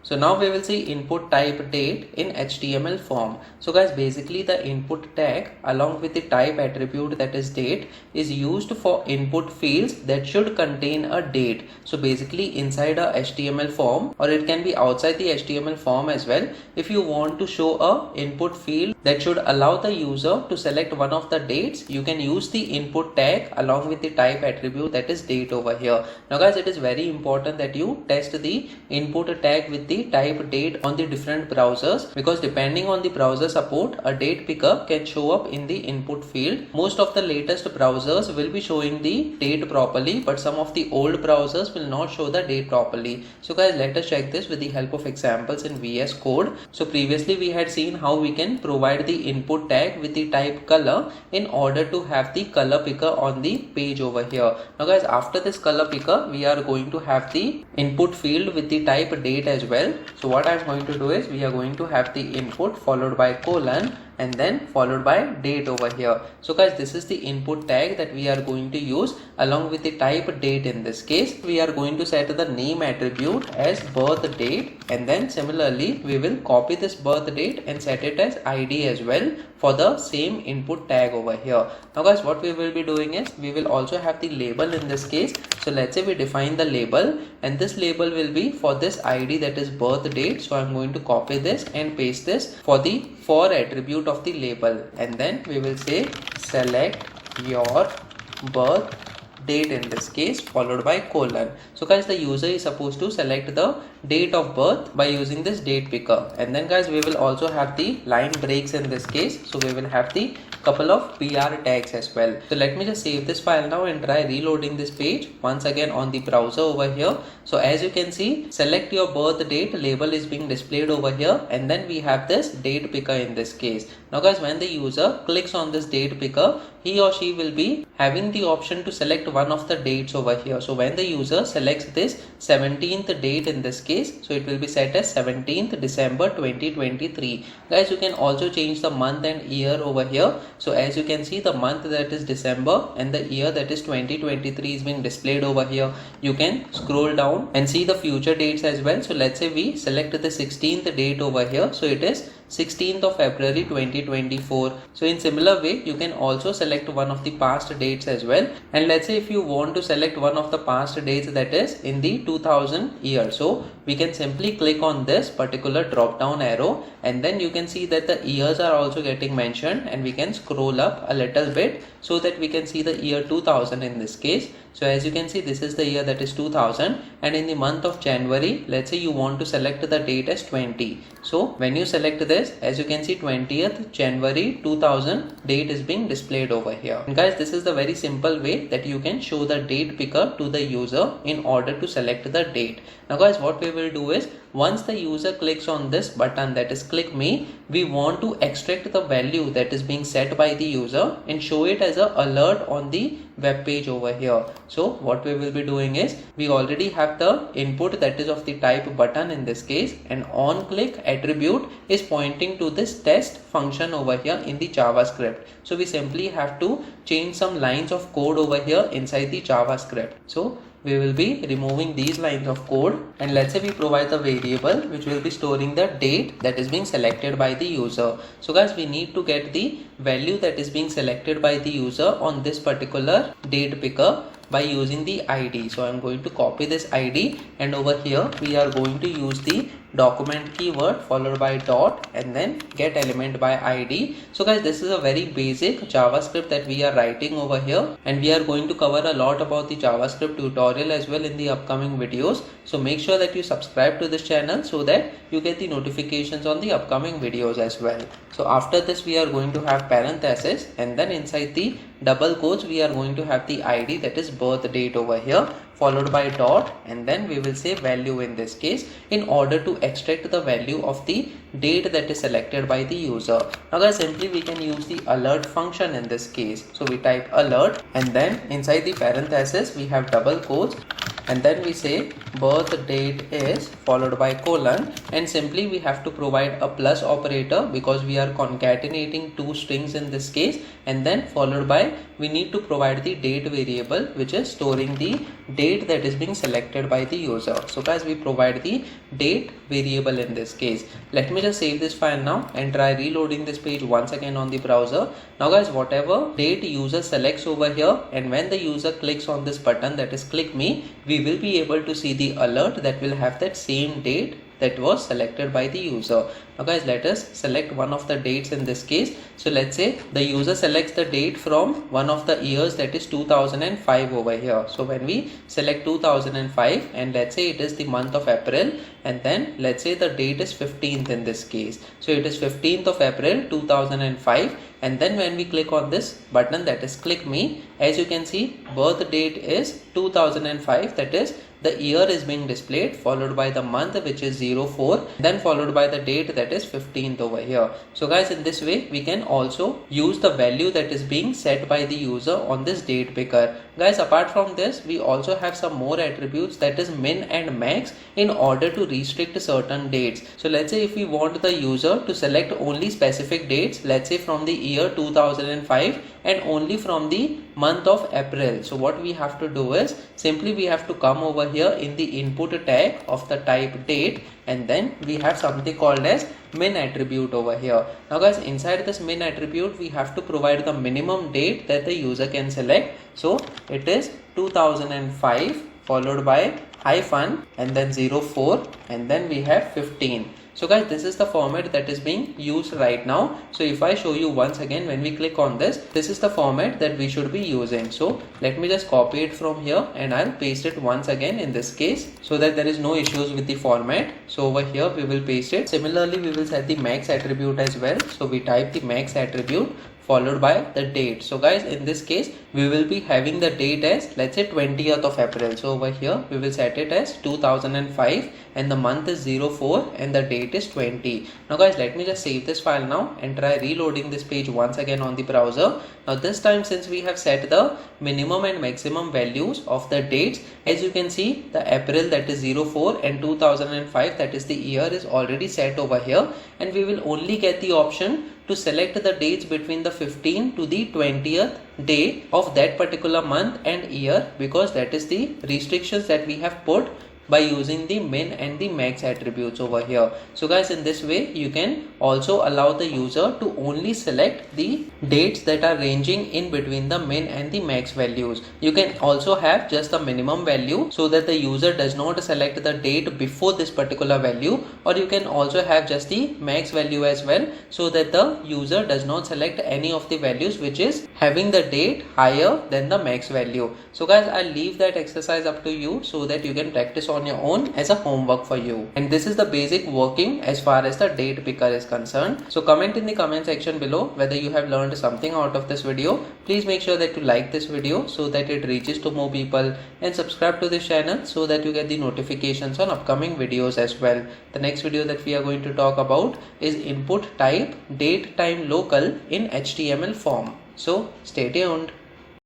So now we will see input type date in HTML form. So guys, basically the input tag along with the type attribute that is date is used for input fields that should contain a date. So basically inside a HTML form, or it can be outside the HTML form as well, if you want to show a input field that should allow the user to select one of the dates, you can use the input tag along with the type attribute that is date over here. Now guys, it is very important that you test the input tag with the type date on the different browsers, because depending on the browser support, a date picker can show up in the input field. Most of the latest browsers will be showing the date properly, but some of the old browsers will not show the date properly. So guys, let us check this with the help of examples in VS Code. So previously we had seen how we can provide the input tag with the type color in order to have the color picker on the page over here. Now guys, after this color picker, we are going to have the input field with the type date as well. So what I'm going to do is we are going to have the input followed by colon and then followed by date over here. So guys, this is the input tag that we are going to use along with the type date. In this case, we are going to set the name attribute as birth date, and then similarly we will copy this birth date and set it as ID as well for the same input tag over here. Now guys, what we will be doing is we will also have the label in this case. So let's say we define the label, and this label will be for this ID that is birth date. So I'm going to copy this and paste this for the for attribute of the label, and then we will say select your birth date in this case followed by colon. So guys, the user is supposed to select the date of birth by using this date picker, and then guys, we will also have the line breaks in this case. So we will have the couple of PR tags as well. So let me just save this file now and try reloading this page once again on the browser over here. So as you can see, select your birth date label is being displayed over here, and then we have this date picker in this case. Now guys, when the user clicks on this date picker, he or she will be having the option to select one of the dates over here. So when the user selects this 17th date in this case, so it will be set as 17th December 2023. Guys, you can also change the month and year over here. So as you can see, the month that is December and the year that is 2023 is being displayed over here. You can scroll down and see the future dates as well. So let's say we select the 16th date over here. So it is 16th of February 2024. So in similar way, you can also select one of the past dates as well. And let's say if you want to select one of the past dates that is in the 2000 year, so we can simply click on this particular drop down arrow, and then you can see that the years are also getting mentioned, and we can scroll up a little bit so that we can see the year 2000 in this case. So as you can see, this is the year that is 2000, and in the month of January, let's say you want to select the date as 20. So when you select this, as you can see, 20th January 2000 date is being displayed over here. And guys, this is the very simple way that you can show the date picker to the user in order to select the date. Now guys, what we will do is once the user clicks on this button that is click me, we want to extract the value that is being set by the user and show it as an alert on the web page over here. So what we will be doing is we already have the input that is of the type button in this case, and on click attribute is pointing to this test function over here in the JavaScript. So we simply have to change some lines of code over here inside the JavaScript. So we will be removing these lines of code, and let's say we provide the variable which will be storing the date that is being selected by the user. So guys, we need to get the value that is being selected by the user on this particular date picker by using the ID. So I'm going to copy this ID, and over here we are going to use the document keyword followed by dot and then get element by ID. So guys, this is a very basic JavaScript that we are writing over here, and we are going to cover a lot about the JavaScript tutorial as well in the upcoming videos. So make sure that you subscribe to this channel so that you get the notifications on the upcoming videos as well. So after this, we are going to have parenthesis, and then inside the double quotes we are going to have the ID that is birth date over here followed by dot, and then we will say value in this case in order to extract the value of the date that is selected by the user. Now guys, simply we can use the alert function in this case. So we type alert, and then inside the parenthesis we have double quotes, and then we say birth date is followed by colon, and simply we have to provide a plus operator because we are concatenating two strings in this case, and then followed by we need to provide the date variable which is storing the date that is being selected by the user. So guys, we provide the date variable in this case. Let me just save this file now and try reloading this page once again on the browser. Now guys, whatever date user selects over here, and when the user clicks on this button that is click me, we will be able to see the alert that will have that same date that was selected by the user. Now guys, let us select one of the dates in this case. So let's say the user selects the date from one of the years, that is 2005 over here. So when we select 2005 and let's say it is the month of April, and then let's say the date is 15th in this case. So it is 15th of April 2005, and then when we click on this button that is click me, as you can see birth date is 2005, that is the year is being displayed, followed by the month which is 04, then followed by the date that is 15th over here. So guys, in this way we can also use the value that is being set by the user on this date picker. Guys, apart from this, we also have some more attributes, that is min and max, in order to restrict certain dates. So let's say if we want the user to select only specific dates, let's say from the year 2005 and only from the month of April. So what we have to do is simply we have to come over here in the input tag of the type date, and then we have something called as min attribute over here. Now guys, inside this min attribute we have to provide the minimum date that the user can select. So it is 2005 followed by hyphen and then 04, and then we have 15. So guys, this is the format that is being used right now. So if I show you once again, when we click on this, this is the format that we should be using. So let me just copy it from here and I'll paste it once again in this case so that there is no issues with the format. So over here we will paste it. Similarly, we will set the max attribute as well. So we type the max attribute followed by the date. So guys, in this case we will be having the date as, let's say, 20th of April. So over here we will set it as 2005 and the month is 04 and the date is 20. Now guys, let me just save this file now and try reloading this page once again on the browser. Now this time, since we have set the minimum and maximum values of the dates, as you can see the April, that is 04, and 2005, that is the year, is already set over here, and we will only get the option to select the dates between the 15th to the 20th day of that particular month and year, because that is the restrictions that we have put by using the min and the max attributes over here. So guys, in this way you can also allow the user to only select the dates that are ranging in between the min and the max values. You can also have just the minimum value so that the user does not select the date before this particular value, or you can also have just the max value as well so that the user does not select any of the values which is having the date higher than the max value. So guys, I'll leave that exercise up to you so that you can practice on your own as a homework for you. And this is the basic working as far as the date picker is concerned. So comment in the comment section below whether you have learned something out of this video. Please make sure that you like this video so that it reaches to more people, and subscribe to this channel so that you get the notifications on upcoming videos as well. The next video that we are going to talk about is input type date time local in HTML form. So stay tuned.